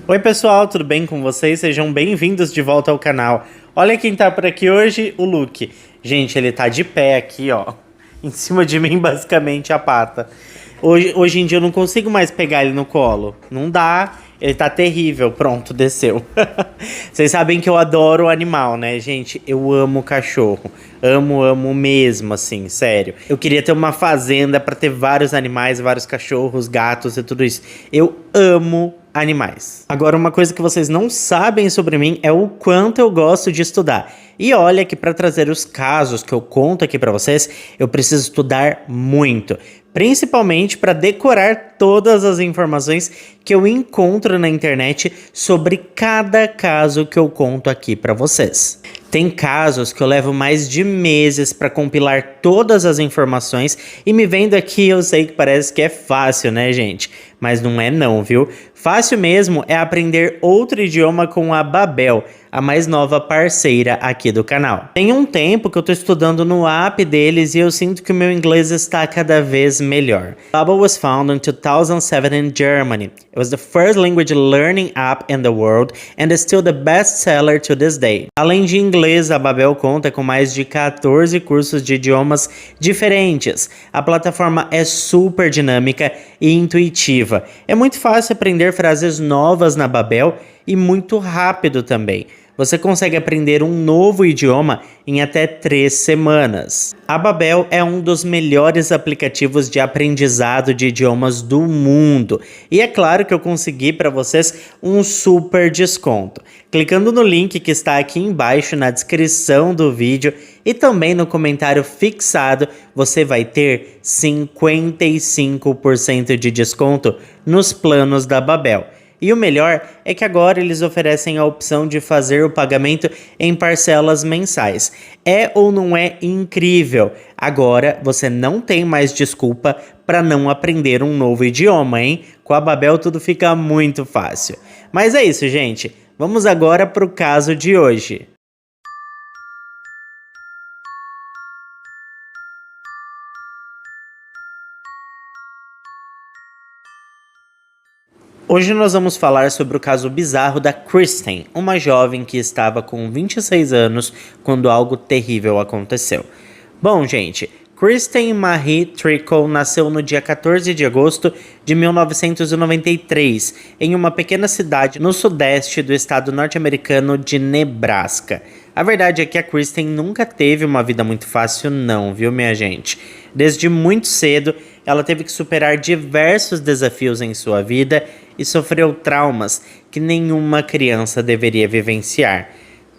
Oi pessoal, tudo bem com vocês? Sejam bem-vindos de volta ao canal. Olha quem tá por aqui hoje, o Luke. Gente, ele tá de pé aqui, ó, em cima de mim, basicamente, a pata. Hoje em dia eu não consigo mais pegar ele no colo. Não dá, ele tá terrível. Pronto, desceu. Vocês sabem que eu adoro animal, né, gente? Eu amo cachorro. Amo mesmo, assim, sério. Eu queria ter uma fazenda pra ter vários animais, vários cachorros, gatos e tudo isso. Eu amo animais. Agora, uma coisa que vocês não sabem sobre mim é o quanto eu gosto de estudar. E olha que para trazer os casos que eu conto aqui para vocês, eu preciso estudar muito. Principalmente para decorar todas as informações que eu encontro na internet sobre cada caso que eu conto aqui para vocês. Tem casos que eu levo mais de meses para compilar todas as informações e me vendo aqui eu sei que parece que é fácil, né, gente? Mas não é não, viu? Fácil mesmo é aprender outro idioma com a Babel, a mais nova parceira aqui do canal. Tem um tempo que eu tô estudando no app deles e eu sinto que o meu inglês está cada vez melhor. Babel was founded in 2007 in Germany. It was the first language learning app in the world and is still the best seller to this day. Além de inglês, a Babel conta com mais de 14 cursos de idiomas diferentes. A plataforma é super dinâmica e intuitiva. É muito fácil aprender frases novas na Babel e muito rápido também. Você consegue aprender um novo idioma em até 3 semanas. A Babel é um dos melhores aplicativos de aprendizado de idiomas do mundo. E é claro que eu consegui para vocês um super desconto. Clicando no link que está aqui embaixo na descrição do vídeo e também no comentário fixado, você vai ter 55% de desconto nos planos da Babel. E o melhor é que agora eles oferecem a opção de fazer o pagamento em parcelas mensais. É ou não é incrível? Agora você não tem mais desculpa para não aprender um novo idioma, hein? Com a Babel tudo fica muito fácil. Mas é isso, gente. Vamos agora para o caso de hoje. Hoje nós vamos falar sobre o caso bizarro da Kristen, uma jovem que estava com 26 anos quando algo terrível aconteceu. Bom, gente, Kristen Marie Trickle nasceu no dia 14 de agosto de 1993, em uma pequena cidade no sudeste do estado norte-americano de Nebraska. A verdade é que a Kristen nunca teve uma vida muito fácil não, viu, minha gente? Desde muito cedo, ela teve que superar diversos desafios em sua vida e sofreu traumas que nenhuma criança deveria vivenciar.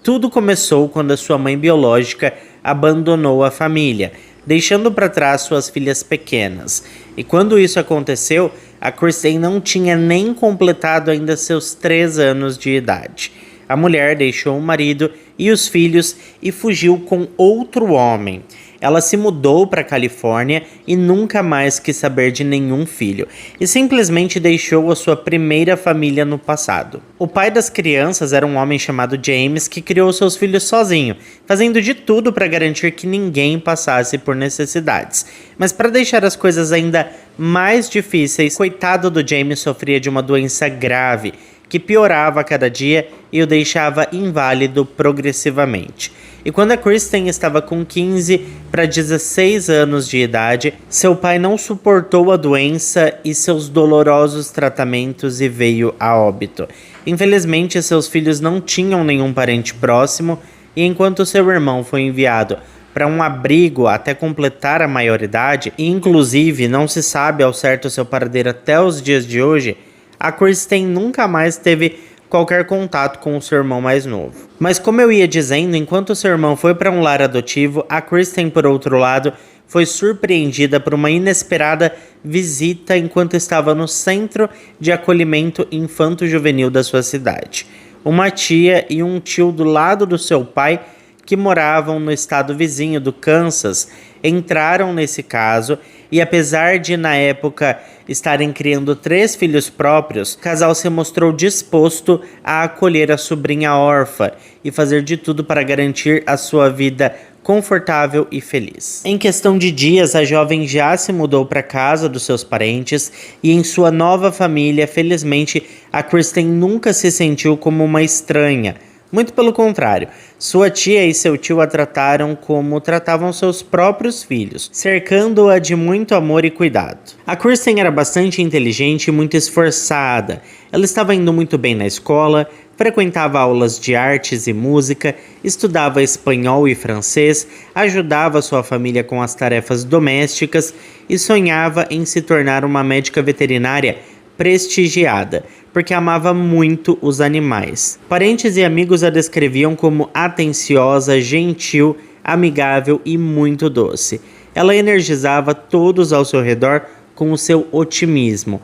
Tudo começou quando a sua mãe biológica abandonou a família, deixando para trás suas filhas pequenas. E quando isso aconteceu, a Kristen não tinha nem completado ainda seus 3 anos de idade. A mulher deixou o marido e os filhos e fugiu com outro homem. Ela se mudou para a Califórnia e nunca mais quis saber de nenhum filho, e simplesmente deixou a sua primeira família no passado. O pai das crianças era um homem chamado James que criou seus filhos sozinho, fazendo de tudo para garantir que ninguém passasse por necessidades. Mas para deixar as coisas ainda mais difíceis, coitado do James sofria de uma doença grave, que piorava a cada dia e o deixava inválido progressivamente. E quando a Kristen estava com 15 para 16 anos de idade, seu pai não suportou a doença e seus dolorosos tratamentos e veio a óbito. Infelizmente, seus filhos não tinham nenhum parente próximo e enquanto seu irmão foi enviado para um abrigo até completar a maioridade, e inclusive não se sabe ao certo seu paradeiro até os dias de hoje, a Kristen nunca mais teve qualquer contato com o seu irmão mais novo. Mas como eu ia dizendo, enquanto seu irmão foi para um lar adotivo, a Kristen, por outro lado, foi surpreendida por uma inesperada visita enquanto estava no centro de acolhimento infanto-juvenil da sua cidade. Uma tia e um tio do lado do seu pai, que moravam no estado vizinho do Kansas, entraram nesse caso e apesar de na época estarem criando 3 filhos próprios, o casal se mostrou disposto a acolher a sobrinha órfã e fazer de tudo para garantir a sua vida confortável e feliz. Em questão de dias, a jovem já se mudou para casa dos seus parentes e em sua nova família, felizmente, a Kristen nunca se sentiu como uma estranha. Muito pelo contrário, sua tia e seu tio a trataram como tratavam seus próprios filhos, cercando-a de muito amor e cuidado. A Kristen era bastante inteligente e muito esforçada. Ela estava indo muito bem na escola, frequentava aulas de artes e música, estudava espanhol e francês, ajudava sua família com as tarefas domésticas e sonhava em se tornar uma médica veterinária prestigiada, porque amava muito os animais. Parentes e amigos a descreviam como atenciosa, gentil, amigável e muito doce. Ela energizava todos ao seu redor com o seu otimismo.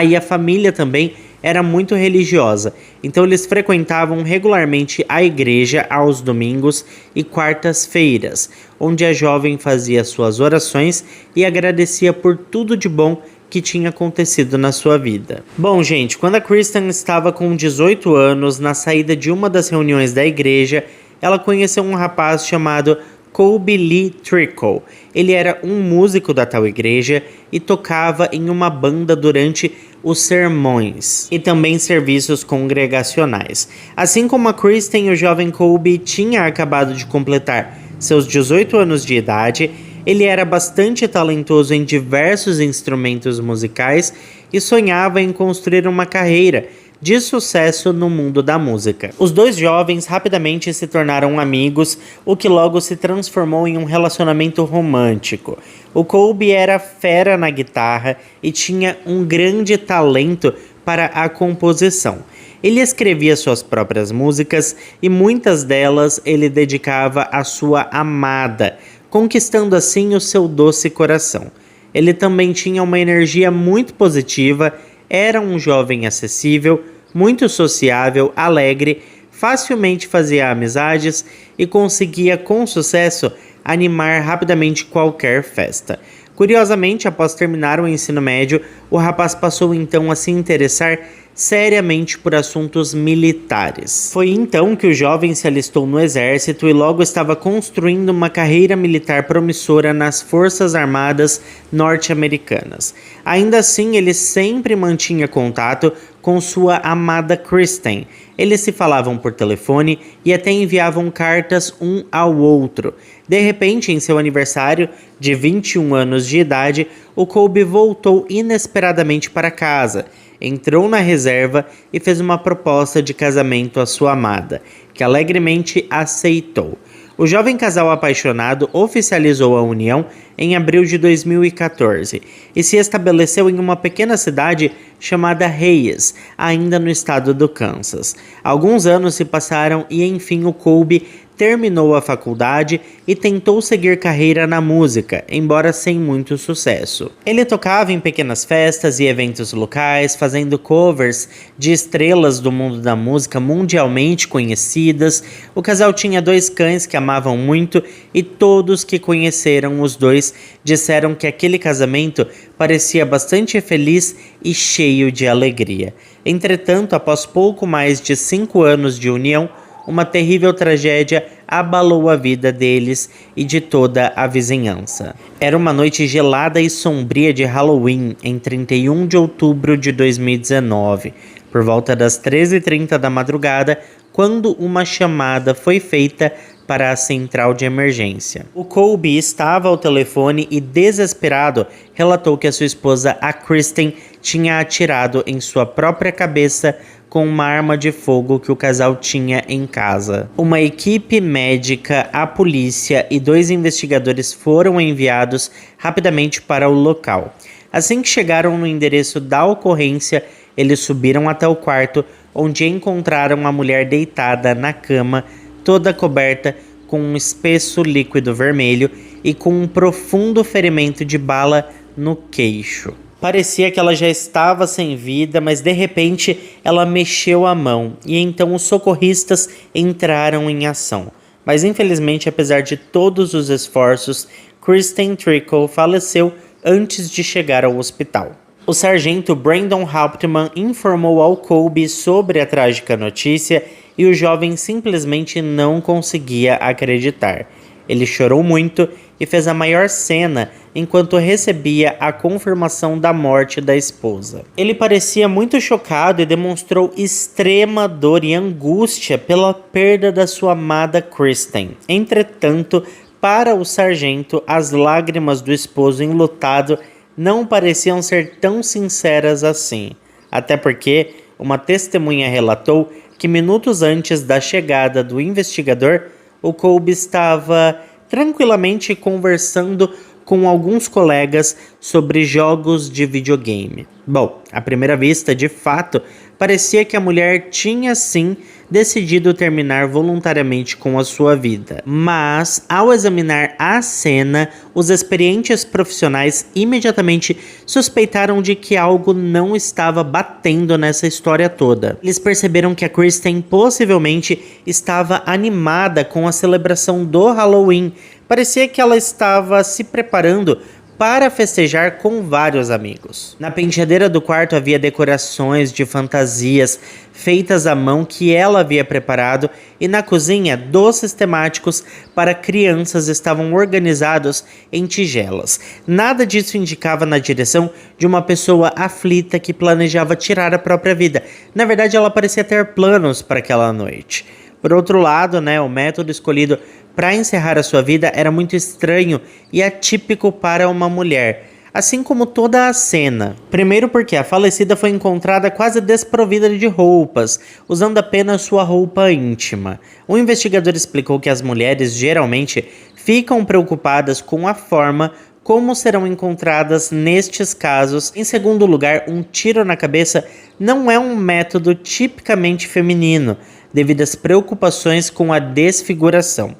E a família também era muito religiosa, então eles frequentavam regularmente a igreja aos domingos e quartas-feiras, onde a jovem fazia suas orações e agradecia por tudo de bom que tinha acontecido na sua vida. Bom, gente, quando a Kristen estava com 18 anos, na saída de uma das reuniões da igreja, ela conheceu um rapaz chamado Colby Lee Trickle. Ele era um músico da tal igreja e tocava em uma banda durante os sermões e também serviços congregacionais. Assim como a Kristen, o jovem Colby tinha acabado de completar seus 18 anos de idade. Ele era bastante talentoso em diversos instrumentos musicais e sonhava em construir uma carreira de sucesso no mundo da música. Os dois jovens rapidamente se tornaram amigos, o que logo se transformou em um relacionamento romântico. O Colby era fera na guitarra e tinha um grande talento para a composição. Ele escrevia suas próprias músicas e muitas delas ele dedicava à sua amada, conquistando assim o seu doce coração. Ele também tinha uma energia muito positiva, era um jovem acessível, muito sociável, alegre, facilmente fazia amizades e conseguia com sucesso animar rapidamente qualquer festa. Curiosamente, após terminar o ensino médio, o rapaz passou então a se interessar seriamente por assuntos militares. Foi então que o jovem se alistou no exército e logo estava construindo uma carreira militar promissora nas Forças Armadas norte-americanas. Ainda assim, ele sempre mantinha contato com sua amada Kristen. Eles se falavam por telefone e até enviavam cartas um ao outro. De repente, em seu aniversário de 21 anos de idade, o Colby voltou inesperadamente para casa. Entrou na reserva e fez uma proposta de casamento à sua amada, que alegremente aceitou. O jovem casal apaixonado oficializou a união em abril de 2014 e se estabeleceu em uma pequena cidade chamada Hayes, ainda no estado do Kansas. Alguns anos se passaram e enfim o Colby terminou a faculdade e tentou seguir carreira na música, embora sem muito sucesso. Ele tocava em pequenas festas e eventos locais, fazendo covers de estrelas do mundo da música mundialmente conhecidas. O casal tinha 2 cães que amavam muito e todos que conheceram os dois disseram que aquele casamento parecia bastante feliz e cheio de alegria. Entretanto, após pouco mais de 5 anos de união, uma terrível tragédia abalou a vida deles e de toda a vizinhança. Era uma noite gelada e sombria de Halloween, em 31 de outubro de 2019, por volta das 13h30 da madrugada, quando uma chamada foi feita para a central de emergência. O Colby estava ao telefone e, desesperado, relatou que a sua esposa, a Kristen, tinha atirado em sua própria cabeça com uma arma de fogo que o casal tinha em casa. Uma equipe médica, a polícia e 2 investigadores foram enviados rapidamente para o local. Assim que chegaram no endereço da ocorrência, eles subiram até o quarto, onde encontraram a mulher deitada na cama, toda coberta com um espesso líquido vermelho e com um profundo ferimento de bala no queixo. Parecia que ela já estava sem vida, mas de repente ela mexeu a mão e então os socorristas entraram em ação. Mas infelizmente, apesar de todos os esforços, Kristen Trickle faleceu antes de chegar ao hospital. O sargento Brandon Hauptmann informou ao Colby sobre a trágica notícia e o jovem simplesmente não conseguia acreditar. Ele chorou muito e fez a maior cena enquanto recebia a confirmação da morte da esposa. Ele parecia muito chocado e demonstrou extrema dor e angústia pela perda da sua amada Kristen. Entretanto, para o sargento, as lágrimas do esposo enlutado não pareciam ser tão sinceras assim. Até porque uma testemunha relatou que minutos antes da chegada do investigador, o Colby estava tranquilamente conversando com alguns colegas sobre jogos de videogame. Bom, à primeira vista, de fato, parecia que a mulher tinha sim decidido terminar voluntariamente com a sua vida. Mas, ao examinar a cena, os experientes profissionais imediatamente suspeitaram de que algo não estava batendo nessa história toda. Eles perceberam que a Kristen possivelmente estava animada com a celebração do Halloween. Parecia que ela estava se preparando para festejar com vários amigos. Na penteadeira do quarto havia decorações de fantasias feitas à mão que ela havia preparado, e na cozinha doces temáticos para crianças estavam organizados em tigelas. Nada disso indicava na direção de uma pessoa aflita que planejava tirar a própria vida. Na verdade, ela parecia ter planos para aquela noite. Por outro lado, o método escolhido para encerrar a sua vida era muito estranho e atípico para uma mulher, assim como toda a cena. Primeiro porque a falecida foi encontrada quase desprovida de roupas, usando apenas sua roupa íntima. O investigador explicou que as mulheres geralmente ficam preocupadas com a forma como serão encontradas nestes casos. Em segundo lugar, um tiro na cabeça não é um método tipicamente feminino, devido às preocupações com a desfiguração.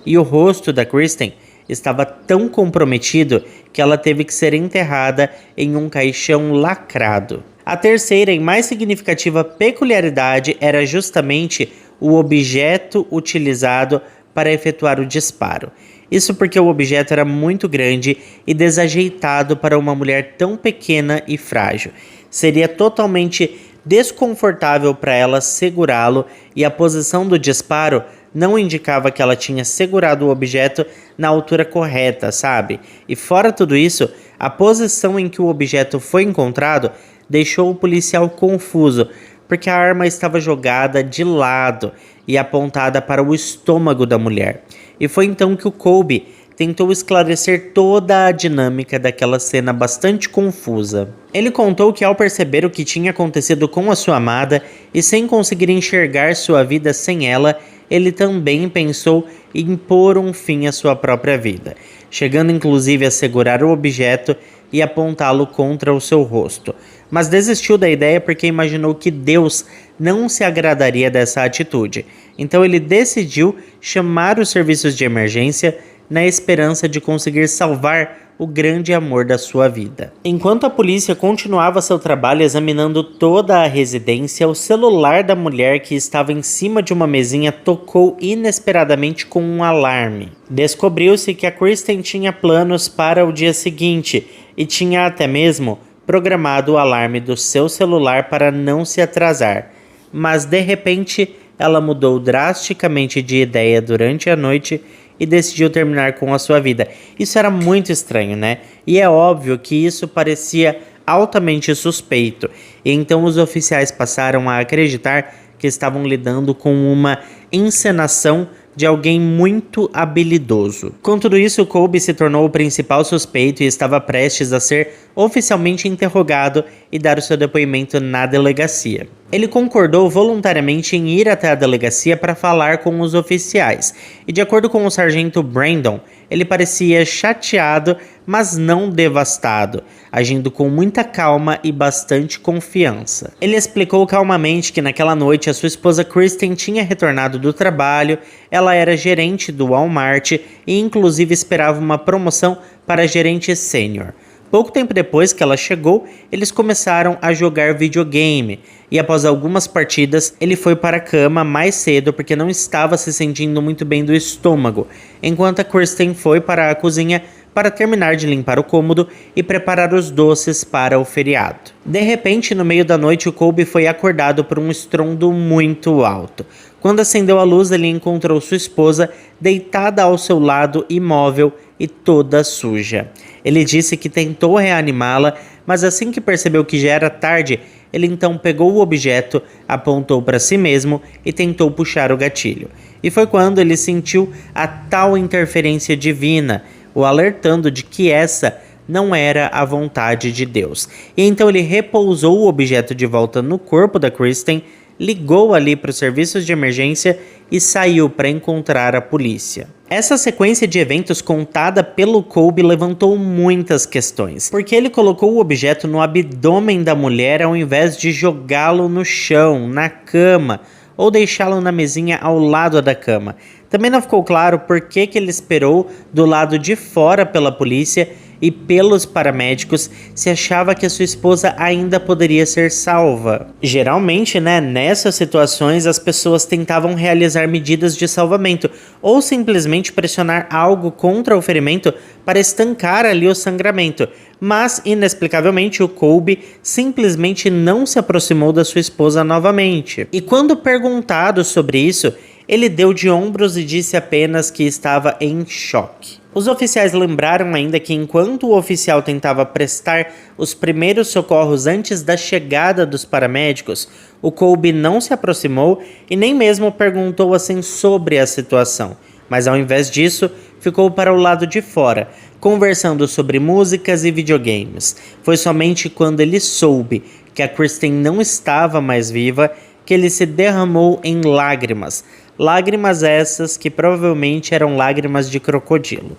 E o rosto da Kristen estava tão comprometido que ela teve que ser enterrada em um caixão lacrado. A terceira e mais significativa peculiaridade era justamente o objeto utilizado para efetuar o disparo. Isso porque o objeto era muito grande e desajeitado para uma mulher tão pequena e frágil. Seria totalmente desconfortável para ela segurá-lo, e a posição do disparo não indicava que ela tinha segurado o objeto na altura correta, sabe? E fora tudo isso, a posição em que o objeto foi encontrado deixou o policial confuso, porque a arma estava jogada de lado e apontada para o estômago da mulher. E foi então que o Colby tentou esclarecer toda a dinâmica daquela cena bastante confusa. Ele contou que ao perceber o que tinha acontecido com a sua amada e sem conseguir enxergar sua vida sem ela, ele também pensou em pôr um fim à sua própria vida, chegando inclusive a segurar o objeto e apontá-lo contra o seu rosto. Mas desistiu da ideia porque imaginou que Deus não se agradaria dessa atitude. Então ele decidiu chamar os serviços de emergência na esperança de conseguir salvar o grande amor da sua vida. Enquanto a polícia continuava seu trabalho examinando toda a residência, o celular da mulher que estava em cima de uma mesinha tocou inesperadamente com um alarme. Descobriu-se que a Kristen tinha planos para o dia seguinte e tinha até mesmo programado o alarme do seu celular para não se atrasar. Mas de repente, ela mudou drasticamente de ideia durante a noite e decidiu terminar com a sua vida. Isso era muito estranho, né? E é óbvio que isso parecia altamente suspeito. E então os oficiais passaram a acreditar que estavam lidando com uma encenação de alguém muito habilidoso. Com tudo isso, o Colby se tornou o principal suspeito e estava prestes a ser oficialmente interrogado e dar o seu depoimento na delegacia. Ele concordou voluntariamente em ir até a delegacia para falar com os oficiais, e de acordo com o sargento Brandon, ele parecia chateado, mas não devastado, agindo com muita calma e bastante confiança. Ele explicou calmamente que naquela noite a sua esposa Kristen tinha retornado do trabalho, ela era gerente do Walmart e inclusive esperava uma promoção para gerente sênior. Pouco tempo depois que ela chegou, eles começaram a jogar videogame e após algumas partidas, ele foi para a cama mais cedo porque não estava se sentindo muito bem do estômago, enquanto a Kristen foi para a cozinha para terminar de limpar o cômodo e preparar os doces para o feriado. De repente, no meio da noite, o Colby foi acordado por um estrondo muito alto. Quando acendeu a luz, ele encontrou sua esposa deitada ao seu lado, imóvel e toda suja. Ele disse que tentou reanimá-la, mas assim que percebeu que já era tarde, ele então pegou o objeto, apontou para si mesmo e tentou puxar o gatilho. E foi quando ele sentiu a tal interferência divina, o alertando de que essa não era a vontade de Deus. E então ele repousou o objeto de volta no corpo da Kristen, ligou ali para os serviços de emergência e saiu para encontrar a polícia. Essa sequência de eventos contada pelo Colby levantou muitas questões, porque ele colocou o objeto no abdômen da mulher ao invés de jogá-lo no chão, na cama, ou deixá-lo na mesinha ao lado da cama. Também não ficou claro por que ele esperou do lado de fora pela polícia e pelos paramédicos se achava que a sua esposa ainda poderia ser salva. Geralmente, nessas situações as pessoas tentavam realizar medidas de salvamento ou simplesmente pressionar algo contra o ferimento para estancar ali o sangramento. Mas, inexplicavelmente, o Colby simplesmente não se aproximou da sua esposa novamente. E quando perguntado sobre isso, ele deu de ombros e disse apenas que estava em choque. Os oficiais lembraram ainda que enquanto o oficial tentava prestar os primeiros socorros antes da chegada dos paramédicos, o Colby não se aproximou e nem mesmo perguntou assim sobre a situação, mas ao invés disso, ficou para o lado de fora, conversando sobre músicas e videogames. Foi somente quando ele soube que a Kristen não estava mais viva que ele se derramou em lágrimas. Lágrimas essas que provavelmente eram lágrimas de crocodilo.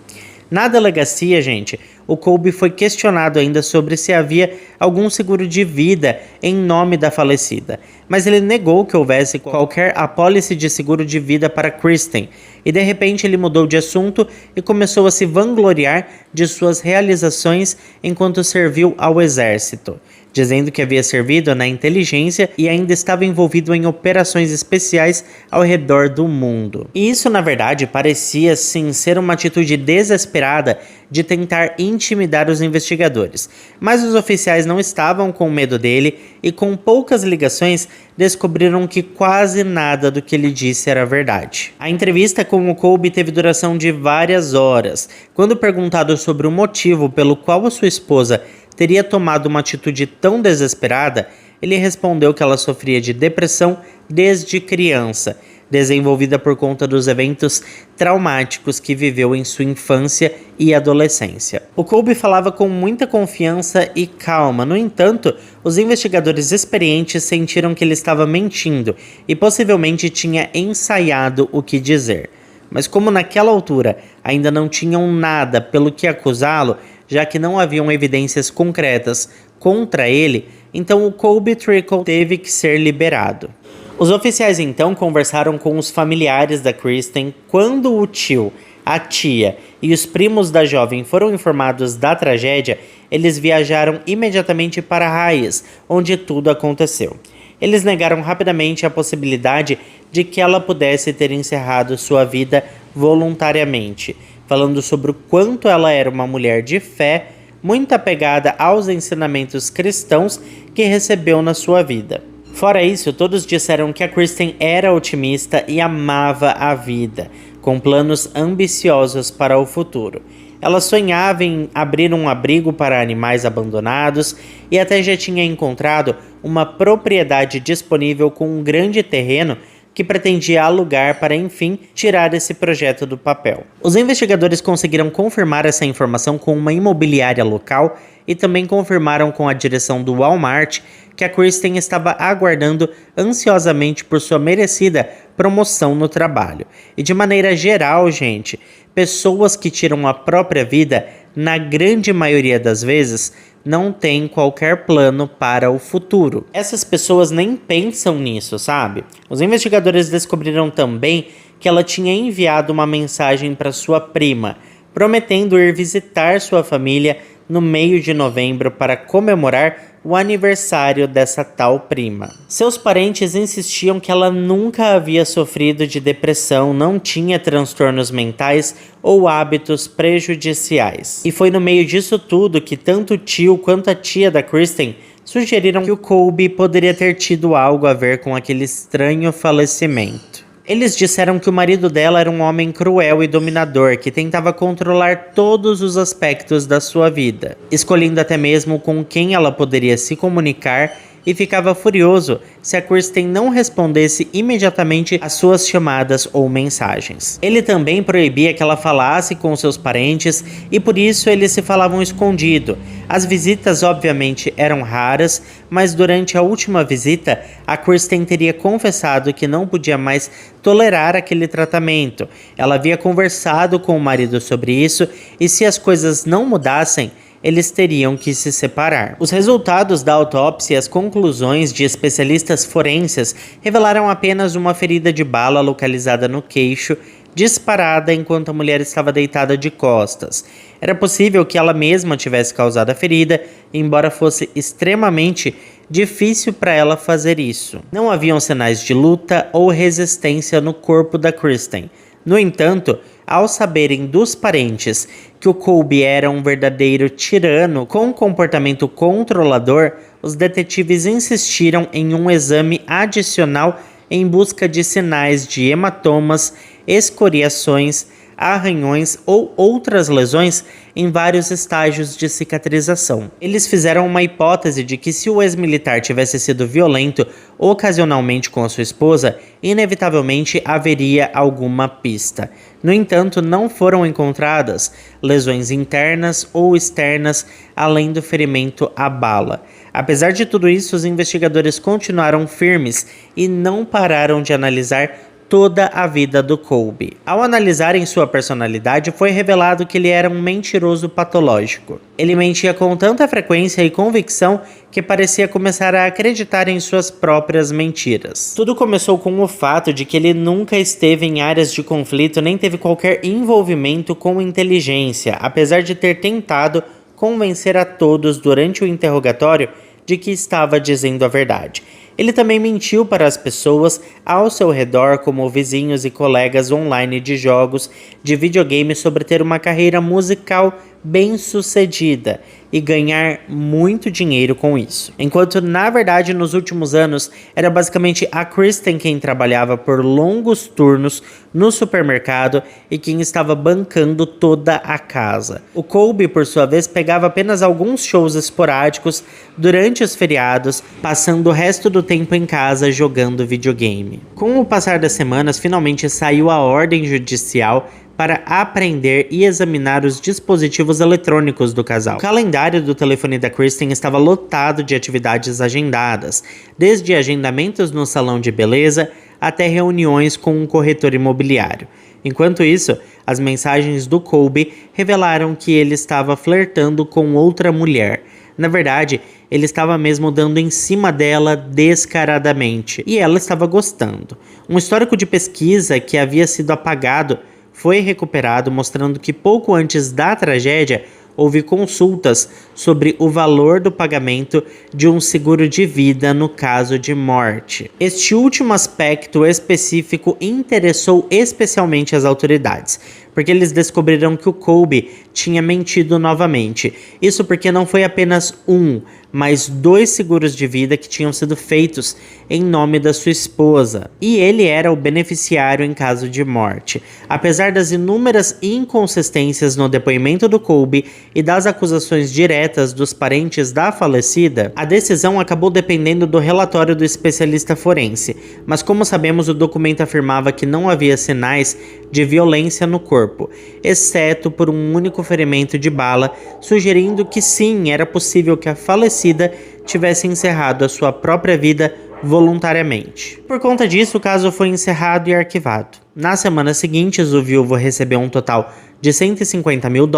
Na delegacia, gente, o Colby foi questionado ainda sobre se havia algum seguro de vida em nome da falecida, mas ele negou que houvesse qualquer apólice de seguro de vida para Kristen, e de repente ele mudou de assunto e começou a se vangloriar de suas realizações enquanto serviu ao exército, dizendo que havia servido na inteligência e ainda estava envolvido em operações especiais ao redor do mundo. E isso, na verdade, parecia sim ser uma atitude desesperada de tentar intimidar os investigadores, mas os oficiais não estavam com medo dele e com poucas ligações descobriram que quase nada do que ele disse era verdade. A entrevista com o Colby teve duração de várias horas. Quando perguntado sobre o motivo pelo qual a sua esposa teria tomado uma atitude tão desesperada, ele respondeu que ela sofria de depressão desde criança, desenvolvida por conta dos eventos traumáticos que viveu em sua infância e adolescência. O Colby falava com muita confiança e calma, no entanto, os investigadores experientes sentiram que ele estava mentindo e possivelmente tinha ensaiado o que dizer. Mas como naquela altura ainda não tinham nada pelo que acusá-lo, já que não haviam evidências concretas contra ele, então o Colby Trickle teve que ser liberado. Os oficiais então conversaram com os familiares da Kristen. Quando o tio, a tia e os primos da jovem foram informados da tragédia, eles viajaram imediatamente para Hayes, onde tudo aconteceu. Eles negaram rapidamente a possibilidade de que ela pudesse ter encerrado sua vida voluntariamente, falando sobre o quanto ela era uma mulher de fé, muito apegada aos ensinamentos cristãos que recebeu na sua vida. Fora isso, todos disseram que a Kristen era otimista e amava a vida, com planos ambiciosos para o futuro. Ela sonhava em abrir um abrigo para animais abandonados e até já tinha encontrado uma propriedade disponível com um grande terreno que pretendia alugar para, enfim, tirar esse projeto do papel. Os investigadores conseguiram confirmar essa informação com uma imobiliária local e também confirmaram com a direção do Walmart que a Kristen estava aguardando ansiosamente por sua merecida promoção no trabalho. E de maneira geral, gente, pessoas que tiram a própria vida, na grande maioria das vezes, não têm qualquer plano para o futuro. Essas pessoas nem pensam nisso, sabe? Os investigadores descobriram também que ela tinha enviado uma mensagem para sua prima, prometendo ir visitar sua família no meio de novembro para comemorar o aniversário dessa tal prima. Seus parentes insistiam que ela nunca havia sofrido de depressão, não tinha transtornos mentais ou hábitos prejudiciais. E foi no meio disso tudo que tanto o tio quanto a tia da Kristen sugeriram que o Colby poderia ter tido algo a ver com aquele estranho falecimento. Eles disseram que o marido dela era um homem cruel e dominador que tentava controlar todos os aspectos da sua vida, escolhendo até mesmo com quem ela poderia se comunicar, e ficava furioso se a Kristen não respondesse imediatamente às suas chamadas ou mensagens. Ele também proibia que ela falasse com seus parentes e por isso eles se falavam escondido. As visitas obviamente eram raras, mas durante a última visita, a Kristen teria confessado que não podia mais tolerar aquele tratamento. Ela havia conversado com o marido sobre isso e se as coisas não mudassem, eles teriam que se separar. Os resultados da autópsia e as conclusões de especialistas forenses revelaram apenas uma ferida de bala localizada no queixo, disparada enquanto a mulher estava deitada de costas. Era possível que ela mesma tivesse causado a ferida, embora fosse extremamente difícil para ela fazer isso. Não haviam sinais de luta ou resistência no corpo da Kristen. No entanto, ao saberem dos parentes que o Colby era um verdadeiro tirano com comportamento controlador, os detetives insistiram em um exame adicional em busca de sinais de hematomas, escoriações, arranhões ou outras lesões em vários estágios de cicatrização. Eles fizeram uma hipótese de que se o ex-militar tivesse sido violento ocasionalmente com a sua esposa, inevitavelmente haveria alguma pista. No entanto, não foram encontradas lesões internas ou externas além do ferimento à bala. Apesar de tudo isso, os investigadores continuaram firmes e não pararam de analisar toda a vida do Colby. Ao analisarem sua personalidade, foi revelado que ele era um mentiroso patológico. Ele mentia com tanta frequência e convicção que parecia começar a acreditar em suas próprias mentiras. Tudo começou com o fato de que ele nunca esteve em áreas de conflito nem teve qualquer envolvimento com inteligência, apesar de ter tentado convencer a todos durante o interrogatório de que estava dizendo a verdade. Ele também mentiu para as pessoas ao seu redor, como vizinhos e colegas online de jogos de videogame, sobre ter uma carreira musical bem-sucedida e ganhar muito dinheiro com isso. Enquanto, na verdade, nos últimos anos, era basicamente a Kristen quem trabalhava por longos turnos no supermercado e quem estava bancando toda a casa. O Colby, por sua vez, pegava apenas alguns shows esporádicos durante os feriados, passando o resto do tempo em casa jogando videogame. Com o passar das semanas, finalmente saiu a ordem judicial para apreender e examinar os dispositivos eletrônicos do casal. O calendário do telefone da Kristen estava lotado de atividades agendadas, desde agendamentos no salão de beleza até reuniões com um corretor imobiliário. Enquanto isso, as mensagens do Colby revelaram que ele estava flertando com outra mulher. Na verdade, ele estava mesmo dando em cima dela descaradamente, e ela estava gostando. Um histórico de pesquisa que havia sido apagado foi recuperado, mostrando que pouco antes da tragédia houve consultas sobre o valor do pagamento de um seguro de vida no caso de morte. Este último aspecto específico interessou especialmente as autoridades, porque eles descobriram que o Colby tinha mentido novamente. Isso porque não foi apenas um, mas 2 seguros de vida que tinham sido feitos em nome da sua esposa. E ele era o beneficiário em caso de morte. Apesar das inúmeras inconsistências no depoimento do Colby e das acusações diretas dos parentes da falecida, a decisão acabou dependendo do relatório do especialista forense. Mas como sabemos, o documento afirmava que não havia sinais de violência no corpo, exceto por um único ferimento de bala, sugerindo que sim, era possível que a falecida tivesse encerrado a sua própria vida voluntariamente. Por conta disso, o caso foi encerrado e arquivado. Nas semanas seguintes, o viúvo recebeu um total de $150 mil,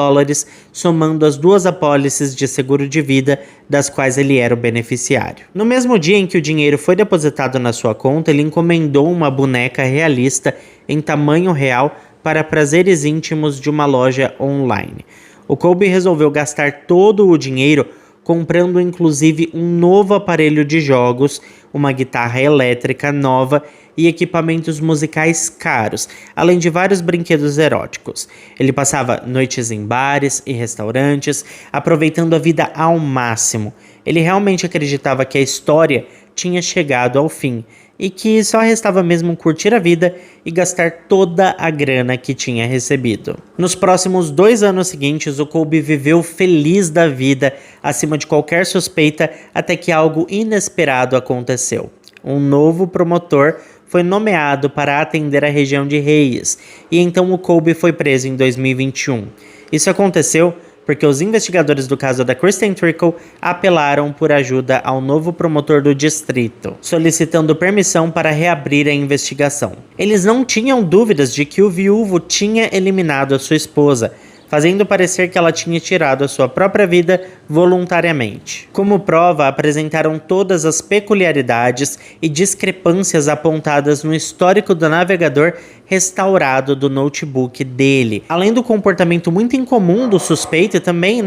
somando as 2 apólices de seguro de vida das quais ele era o beneficiário. No mesmo dia em que o dinheiro foi depositado na sua conta, ele encomendou uma boneca realista em tamanho real para prazeres íntimos de uma loja online. O Colby resolveu gastar todo o dinheiro comprando inclusive um novo aparelho de jogos, uma guitarra elétrica nova e equipamentos musicais caros, além de vários brinquedos eróticos. Ele passava noites em bares e restaurantes, aproveitando a vida ao máximo. Ele realmente acreditava que a história tinha chegado ao fim e que só restava mesmo curtir a vida e gastar toda a grana que tinha recebido. Nos próximos 2 anos seguintes, o Colby viveu feliz da vida, acima de qualquer suspeita, até que algo inesperado aconteceu. Um novo promotor foi nomeado para atender a região de Hayes, e então o Colby foi preso em 2021. Isso aconteceu porque os investigadores do caso da Kristen Trickle apelaram por ajuda ao novo promotor do distrito, solicitando permissão para reabrir a investigação. Eles não tinham dúvidas de que o viúvo tinha eliminado a sua esposa, fazendo parecer que ela tinha tirado a sua própria vida voluntariamente. Como prova, apresentaram todas as peculiaridades e discrepâncias apontadas no histórico do navegador restaurado do notebook dele, além do comportamento muito incomum do suspeito e também,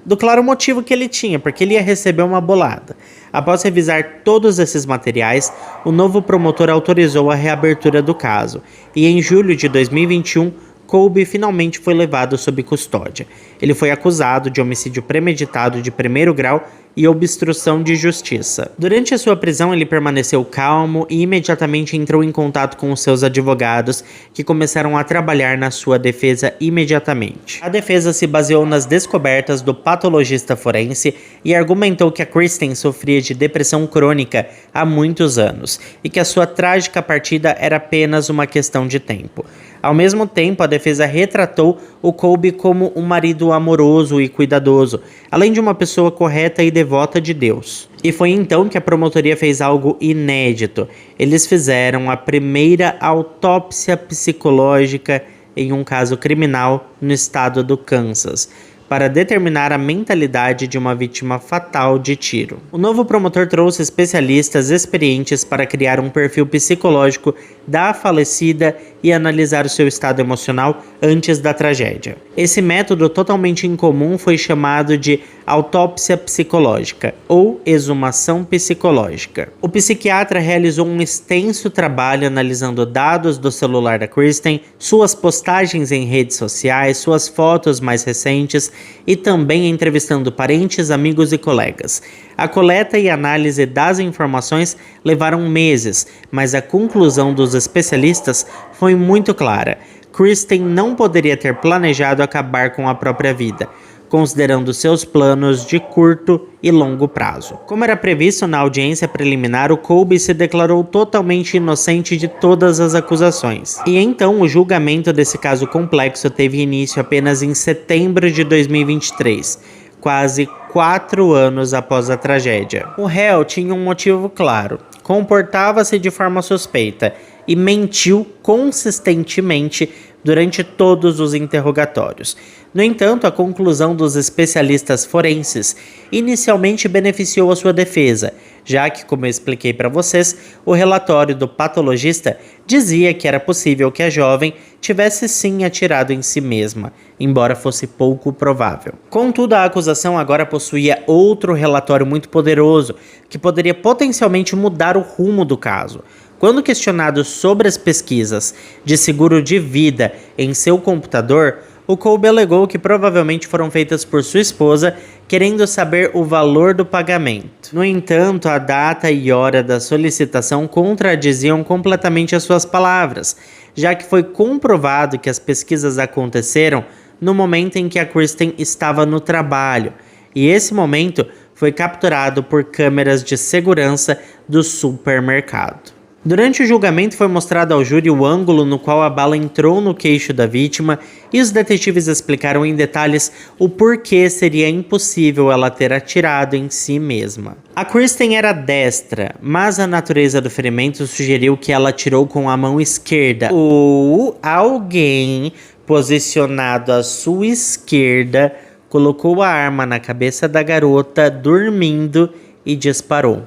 do claro motivo que ele tinha, porque ele ia receber uma bolada. Após revisar todos esses materiais, o novo promotor autorizou a reabertura do caso, e em julho de 2021, Colby finalmente foi levado sob custódia. Ele foi acusado de homicídio premeditado de 1º grau e obstrução de justiça. Durante a sua prisão, ele permaneceu calmo e imediatamente entrou em contato com os seus advogados, que começaram a trabalhar na sua defesa imediatamente. A defesa se baseou nas descobertas do patologista forense e argumentou que a Kristen sofria de depressão crônica há muitos anos e que a sua trágica partida era apenas uma questão de tempo. Ao mesmo tempo, a defesa retratou o Colby como um marido amoroso e cuidadoso, além de uma pessoa correta e devota de Deus. E foi então que a promotoria fez algo inédito. Eles fizeram a primeira autópsia psicológica em um caso criminal no estado do Kansas, para determinar a mentalidade de uma vítima fatal de tiro. O novo promotor trouxe especialistas experientes para criar um perfil psicológico da falecida e analisar o seu estado emocional antes da tragédia. Esse método totalmente incomum foi chamado de autópsia psicológica ou exumação psicológica. O psiquiatra realizou um extenso trabalho analisando dados do celular da Kristen, suas postagens em redes sociais, suas fotos mais recentes e também entrevistando parentes, amigos e colegas. A coleta e análise das informações levaram meses, mas a conclusão dos especialistas foi muito clara. Kristen não poderia ter planejado acabar com a própria vida, considerando seus planos de curto e longo prazo. Como era previsto na audiência preliminar, o Colby se declarou totalmente inocente de todas as acusações. E então o julgamento desse caso complexo teve início apenas em setembro de 2023, quase 4 anos após a tragédia. O réu tinha um motivo claro: comportava-se de forma suspeita e mentiu consistentemente durante todos os interrogatórios. No entanto, a conclusão dos especialistas forenses inicialmente beneficiou a sua defesa, já que, como eu expliquei para vocês, o relatório do patologista dizia que era possível que a jovem tivesse sim atirado em si mesma, embora fosse pouco provável. Contudo, a acusação agora possuía outro relatório muito poderoso, que poderia potencialmente mudar o rumo do caso. Quando questionado sobre as pesquisas de seguro de vida em seu computador, o Colby alegou que provavelmente foram feitas por sua esposa, querendo saber o valor do pagamento. No entanto, a data e hora da solicitação contradiziam completamente as suas palavras, já que foi comprovado que as pesquisas aconteceram no momento em que a Kristen estava no trabalho, e esse momento foi capturado por câmeras de segurança do supermercado. Durante o julgamento foi mostrado ao júri o ângulo no qual a bala entrou no queixo da vítima e os detetives explicaram em detalhes o porquê seria impossível ela ter atirado em si mesma. A Kristen era destra, mas a natureza do ferimento sugeriu que ela atirou com a mão esquerda ou alguém posicionado à sua esquerda colocou a arma na cabeça da garota dormindo e disparou.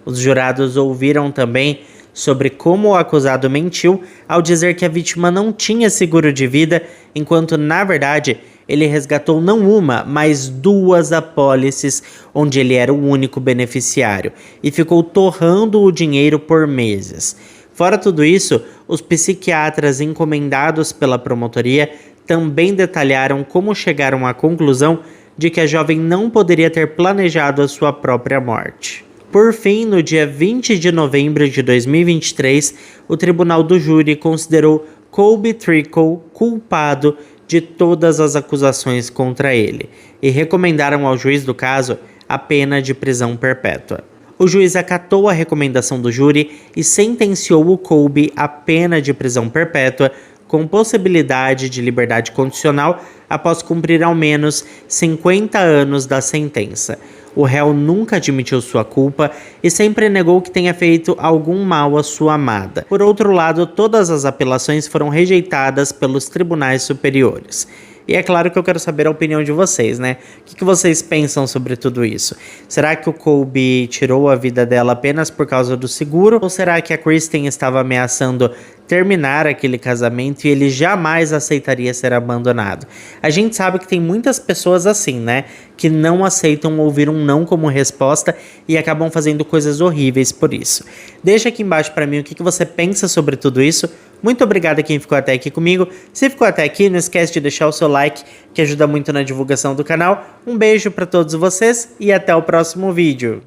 Os jurados ouviram também sobre como o acusado mentiu ao dizer que a vítima não tinha seguro de vida, enquanto, na verdade, ele resgatou não uma, mas 2 apólices onde ele era o único beneficiário e ficou torrando o dinheiro por meses. Fora tudo isso, os psiquiatras encomendados pela promotoria também detalharam como chegaram à conclusão de que a jovem não poderia ter planejado a sua própria morte. Por fim, no dia 20 de novembro de 2023, o tribunal do júri considerou Colby Trickle culpado de todas as acusações contra ele e recomendaram ao juiz do caso a pena de prisão perpétua. O juiz acatou a recomendação do júri e sentenciou o Colby à pena de prisão perpétua com possibilidade de liberdade condicional após cumprir ao menos 50 anos da sentença. O réu nunca admitiu sua culpa e sempre negou que tenha feito algum mal à sua amada. Por outro lado, todas as apelações foram rejeitadas pelos tribunais superiores. E é claro que eu quero saber a opinião de vocês, né? O que vocês pensam sobre tudo isso? Será que o Colby tirou a vida dela apenas por causa do seguro? Ou será que a Kristen estava ameaçando terminar aquele casamento e ele jamais aceitaria ser abandonado? A gente sabe que tem muitas pessoas assim, né? Que não aceitam ouvir um não como resposta e acabam fazendo coisas horríveis por isso. Deixa aqui embaixo pra mim o que você pensa sobre tudo isso. Muito obrigado a quem ficou até aqui comigo. Se ficou até aqui, não esquece de deixar o seu like, que ajuda muito na divulgação do canal. Um beijo pra todos vocês e até o próximo vídeo.